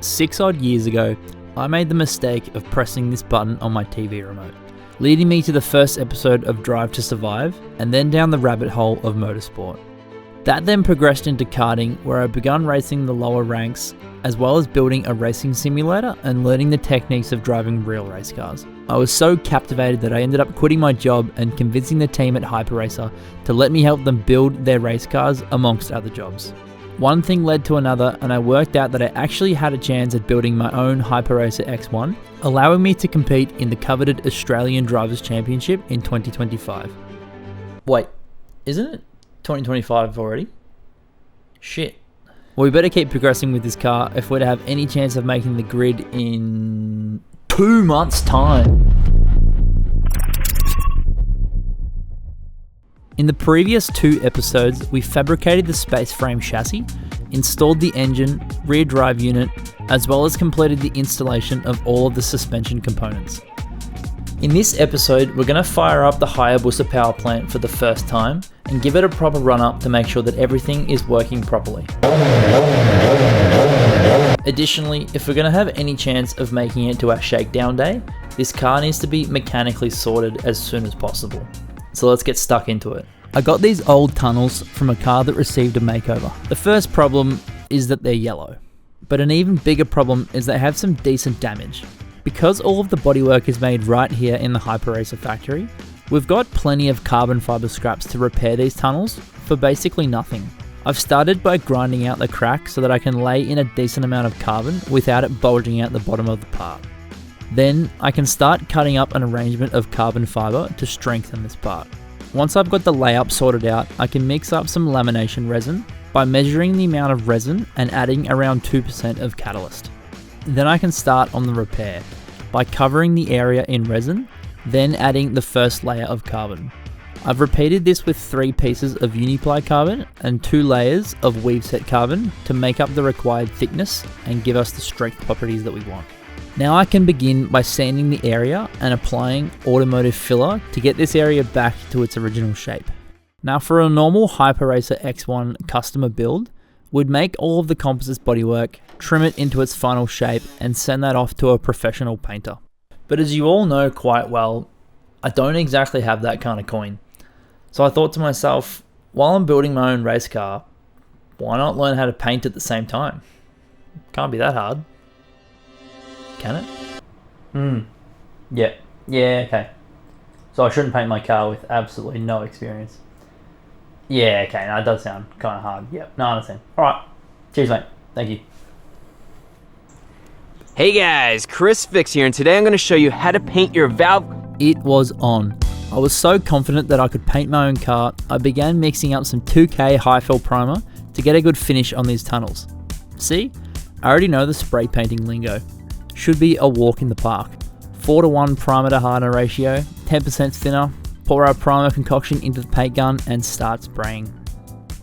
6 odd years ago, I made the mistake of pressing this button on my TV remote, leading me to the first episode of Drive to Survive and then down the rabbit hole of motorsport. That then progressed into karting, where I began racing the lower ranks, as well as building a racing simulator and learning the techniques of driving real race cars. I was so captivated that I ended up quitting my job and convincing the team at HyperRacer to let me help them build their race cars amongst other jobs. One thing led to another, and I worked out that I actually had a chance at building my own HyperRacer X1, allowing me to compete in the coveted Australian Drivers' Championship in 2025. Wait, isn't it 2025 already? Shit. Well, we better keep progressing with this car if we're to have any chance of making the grid in 2 months' time. In the previous 2 episodes, we fabricated the space frame chassis, installed the engine, rear drive unit, as well as completed the installation of all of the suspension components. In this episode, we're going to fire up the Hayabusa power plant for the first time and give it a proper run up to make sure that everything is working properly. Additionally, if we're going to have any chance of making it to our shakedown day, this car needs to be mechanically sorted as soon as possible. So let's get stuck into it. I got these old tunnels from a car that received a makeover. The first problem is that they're yellow, but an even bigger problem is they have some decent damage. Because all of the bodywork is made right here in the HyperRacer factory, we've got plenty of carbon fiber scraps to repair these tunnels for basically nothing. I've started by grinding out the crack so that I can lay in a decent amount of carbon without it bulging out the bottom of the part. Then I can start cutting up an arrangement of carbon fiber to strengthen this part. Once I've got the layup sorted out, I can mix up some lamination resin by measuring the amount of resin and adding around 2% of catalyst. Then I can start on the repair by covering the area in resin, then adding the first layer of carbon. I've repeated this with 3 pieces of Uni-Ply carbon and 2 layers of weave set carbon to make up the required thickness and give us the strength properties that we want. Now I can begin by sanding the area and applying automotive filler to get this area back to its original shape. Now for a normal HyperRacer X1 customer build, we'd make all of the composites bodywork, trim it into its final shape, and send that off to a professional painter. But as you all know quite well, I don't exactly have that kind of coin. So I thought to myself, while I'm building my own race car, why not learn how to paint at the same time? Can't be that hard. Can it? Yeah, okay. So I shouldn't paint my car with absolutely no experience. Yeah, okay, no, it does sound kind of hard. Yep, no, I understand. Alright, cheers mate, thank you. Hey guys, Chris Fix here, and today I'm going to show you how to paint your valve. It was on. I was so confident that I could paint my own car, I began mixing up some 2K high-fill primer to get a good finish on these tunnels. See, I already know the spray painting lingo. Should be a walk in the park. 4:1 primer to hardener ratio, 10% thinner, pour our primer concoction into the paint gun and start spraying.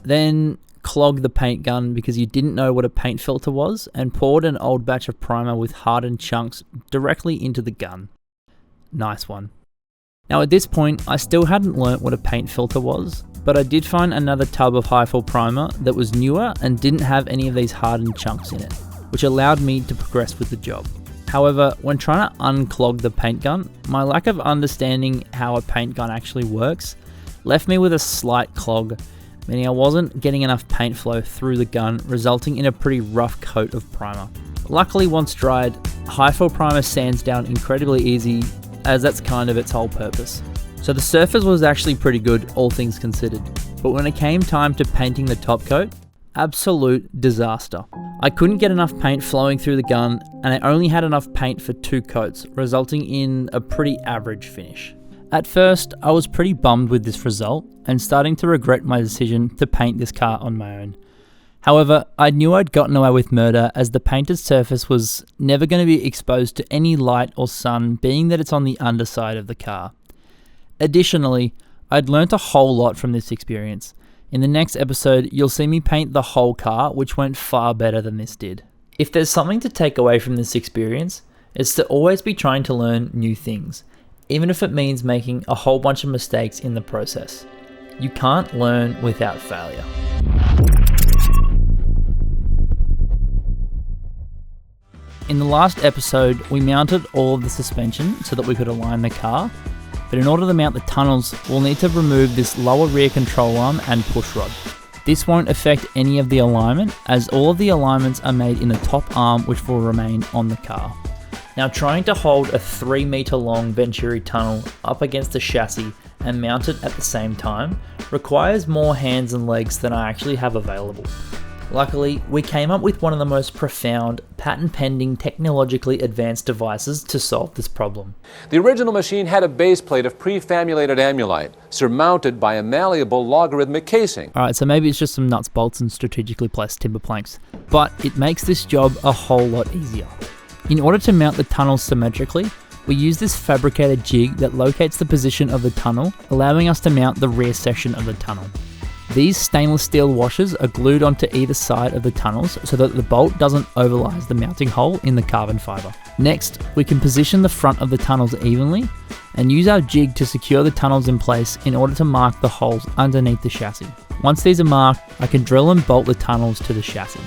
Then clog the paint gun because you didn't know what a paint filter was and poured an old batch of primer with hardened chunks directly into the gun. Nice one. Now at this point, I still hadn't learnt what a paint filter was, but I did find another tub of high-fill primer that was newer and didn't have any of these hardened chunks in it, which allowed me to progress with the job. However, when trying to unclog the paint gun, my lack of understanding how a paint gun actually works left me with a slight clog, meaning I wasn't getting enough paint flow through the gun, resulting in a pretty rough coat of primer. Luckily, once dried, high-fill primer sands down incredibly easy, as that's kind of its whole purpose. So the surface was actually pretty good, all things considered. But when it came time to painting the top coat, absolute disaster. I couldn't get enough paint flowing through the gun, and I only had enough paint for 2 coats, resulting in a pretty average finish. At first, I was pretty bummed with this result, and starting to regret my decision to paint this car on my own. However, I knew I'd gotten away with murder, as the painted surface was never going to be exposed to any light or sun, being that it's on the underside of the car. Additionally, I'd learnt a whole lot from this experience. In the next episode, you'll see me paint the whole car, which went far better than this did. If there's something to take away from this experience, it's to always be trying to learn new things, even if it means making a whole bunch of mistakes in the process. You can't learn without failure. In the last episode, we mounted all of the suspension so that we could align the car, but in order to mount the tunnels, we'll need to remove this lower rear control arm and push rod. This won't affect any of the alignment, as all of the alignments are made in the top arm, which will remain on the car. Now, trying to hold a 3 meter long Venturi tunnel up against the chassis and mount it at the same time requires more hands and legs than I actually have available. Luckily, we came up with one of the most profound, patent-pending, technologically advanced devices to solve this problem. The original machine had a base plate of pre-famulated amulite, surmounted by a malleable logarithmic casing. Alright, so maybe it's just some nuts, bolts, and strategically placed timber planks, but it makes this job a whole lot easier. In order to mount the tunnels symmetrically, we use this fabricated jig that locates the position of the tunnel, allowing us to mount the rear section of the tunnel. These stainless steel washers are glued onto either side of the tunnels so that the bolt doesn't overlies the mounting hole in the carbon fibre. Next, we can position the front of the tunnels evenly and use our jig to secure the tunnels in place in order to mark the holes underneath the chassis. Once these are marked, I can drill and bolt the tunnels to the chassis.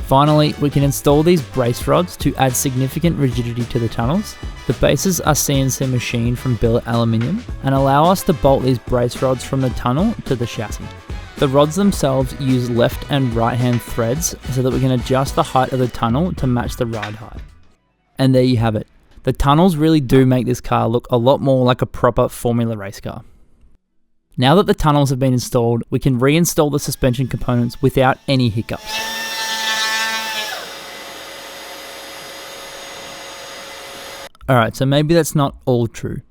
Finally, we can install these brace rods to add significant rigidity to the tunnels. The bases are CNC machined from billet aluminium and allow us to bolt these brace rods from the tunnel to the chassis. The rods themselves use left and right hand threads so that we can adjust the height of the tunnel to match the ride height. And there you have it. The tunnels really do make this car look a lot more like a proper Formula race car. Now that the tunnels have been installed, we can reinstall the suspension components without any hiccups. Alright, so maybe that's not all true.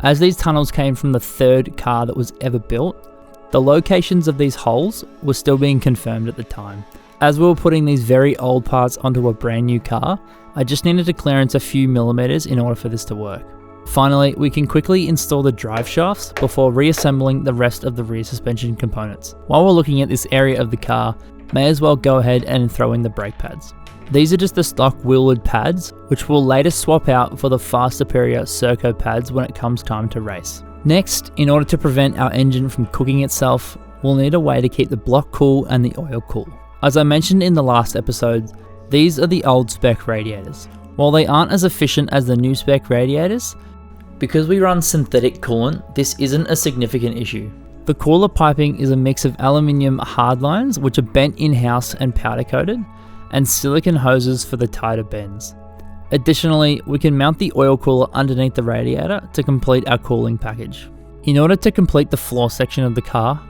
As these tunnels came from the third car that was ever built, the locations of these holes were still being confirmed at the time. As we were putting these very old parts onto a brand new car, I just needed to clearance a few millimeters in order for this to work. Finally, we can quickly install the drive shafts before reassembling the rest of the rear suspension components. While we're looking at this area of the car, may as well go ahead and throw in the brake pads. These are just the stock wheelwood pads, which we'll later swap out for the far superior Serco pads when it comes time to race. Next, in order to prevent our engine from cooking itself, we'll need a way to keep the block cool and the oil cool. As I mentioned in the last episode, these are the old spec radiators. While they aren't as efficient as the new spec radiators, because we run synthetic coolant, this isn't a significant issue. The cooler piping is a mix of aluminium hardlines, which are bent in-house and powder coated, and silicone hoses for the tighter bends. Additionally, we can mount the oil cooler underneath the radiator to complete our cooling package. In order to complete the floor section of the car,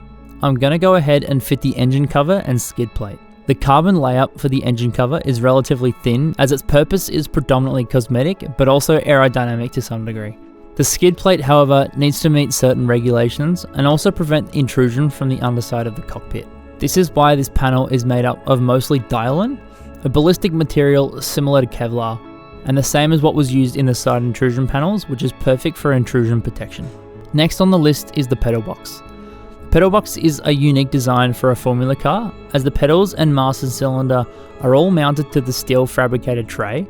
I'm going to go ahead and fit the engine cover and skid plate. The carbon layup for the engine cover is relatively thin, as its purpose is predominantly cosmetic but also aerodynamic to some degree. The skid plate, however, needs to meet certain regulations and also prevent intrusion from the underside of the cockpit. This is why this panel is made up of mostly Dylan, a ballistic material similar to Kevlar, and the same as what was used in the side intrusion panels, which is perfect for intrusion protection. Next on the list is the pedal box. The pedal box is a unique design for a Formula car, as the pedals and master cylinder are all mounted to the steel fabricated tray,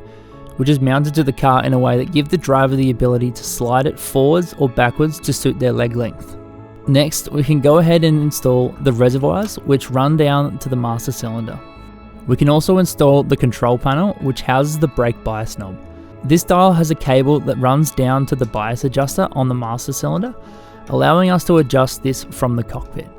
which is mounted to the car in a way that gives the driver the ability to slide it forwards or backwards to suit their leg length. Next, we can go ahead and install the reservoirs, which run down to the master cylinder. We can also install the control panel, which houses the brake bias knob. This dial has a cable that runs down to the bias adjuster on the master cylinder, allowing us to adjust this from the cockpit.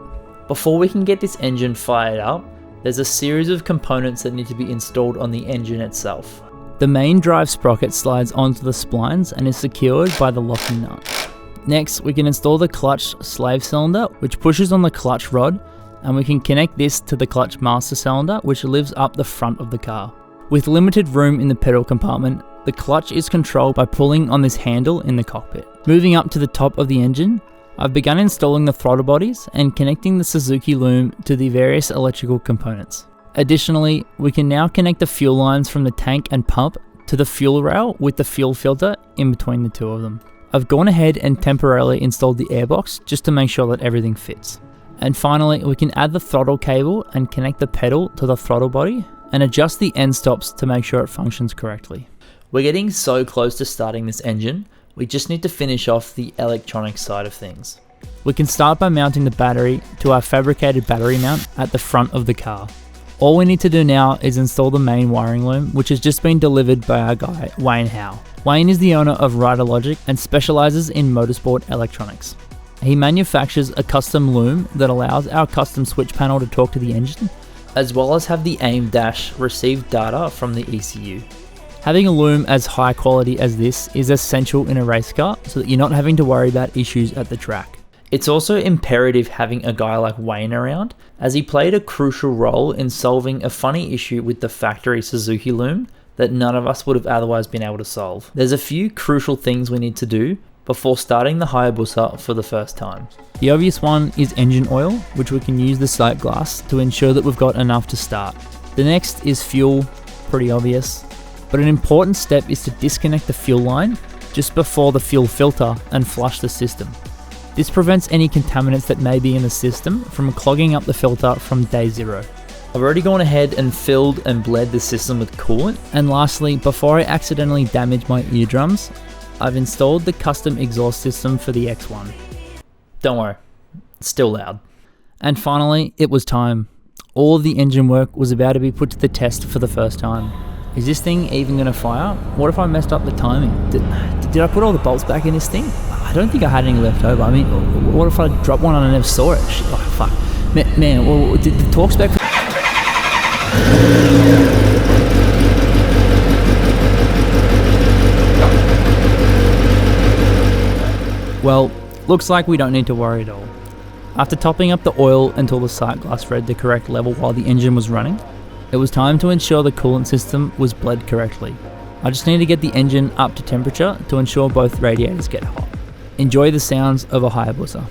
Before we can get this engine fired up, there's a series of components that need to be installed on the engine itself. The main drive sprocket slides onto the splines and is secured by the locking nut. Next, we can install the clutch slave cylinder, which pushes on the clutch rod, and we can connect this to the clutch master cylinder, which lives up the front of the car. With limited room in the pedal compartment, the clutch is controlled by pulling on this handle in the cockpit. Moving up to the top of the engine, I've begun installing the throttle bodies and connecting the Suzuki loom to the various electrical components. Additionally, we can now connect the fuel lines from the tank and pump to the fuel rail with the fuel filter in between the two of them. I've gone ahead and temporarily installed the airbox just to make sure that everything fits. And finally, we can add the throttle cable and connect the pedal to the throttle body and adjust the end stops to make sure it functions correctly. We're getting so close to starting this engine, we just need to finish off the electronic side of things. We can start by mounting the battery to our fabricated battery mount at the front of the car. All we need to do now is install the main wiring loom, which has just been delivered by our guy, Wayne Howe. Wayne is the owner of Rider Logic and specializes in motorsport electronics. He manufactures a custom loom that allows our custom switch panel to talk to the engine, as well as have the aim dash receive data from the ECU. Having a loom as high quality as this is essential in a race car so that you're not having to worry about issues at the track. It's also imperative having a guy like Wayne around, as he played a crucial role in solving a funny issue with the factory Suzuki loom that none of us would have otherwise been able to solve. There's a few crucial things we need to do before starting the Hayabusa for the first time. The obvious one is engine oil, which we can use the sight glass to ensure that we've got enough to start. The next is fuel, pretty obvious, but an important step is to disconnect the fuel line just before the fuel filter and flush the system. This prevents any contaminants that may be in the system from clogging up the filter from day zero. I've already gone ahead and filled and bled the system with coolant. And lastly, before I accidentally damage my eardrums, I've installed the custom exhaust system for the X1. Don't worry, it's still loud. And finally, it was time. All of the engine work was about to be put to the test for the first time. Is this thing even going to fire? What if I messed up the timing? Did I put all the bolts back in this thing? I don't think I had any left over. I mean, what if I dropped one and I never saw it? Oh, fuck. Man, well, did the torque spec... Well, looks like we don't need to worry at all. After topping up the oil until the sight glass read the correct level while the engine was running, it was time to ensure the coolant system was bled correctly. I just need to get the engine up to temperature to ensure both radiators get hot. Enjoy the sounds of a Hayabusa.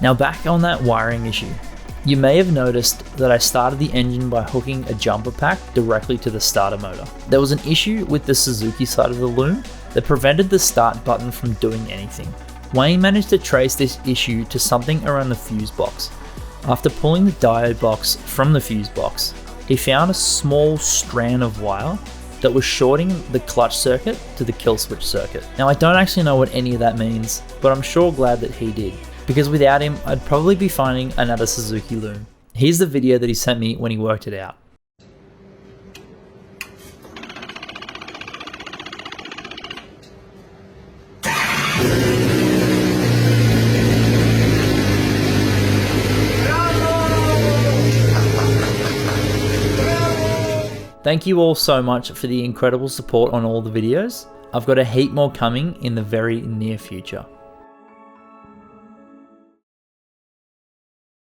Now back on that wiring issue. You may have noticed that I started the engine by hooking a jumper pack directly to the starter motor. There was an issue with the Suzuki side of the loom that prevented the start button from doing anything. Wayne managed to trace this issue to something around the fuse box. After pulling the diode box from the fuse box, he found a small strand of wire that was shorting the clutch circuit to the kill switch circuit. Now I don't actually know what any of that means, but I'm sure glad that he did, because without him, I'd probably be finding another Suzuki loom. Here's the video that he sent me when he worked it out. Thank you all so much for the incredible support on all the videos. I've got a heap more coming in the very near future.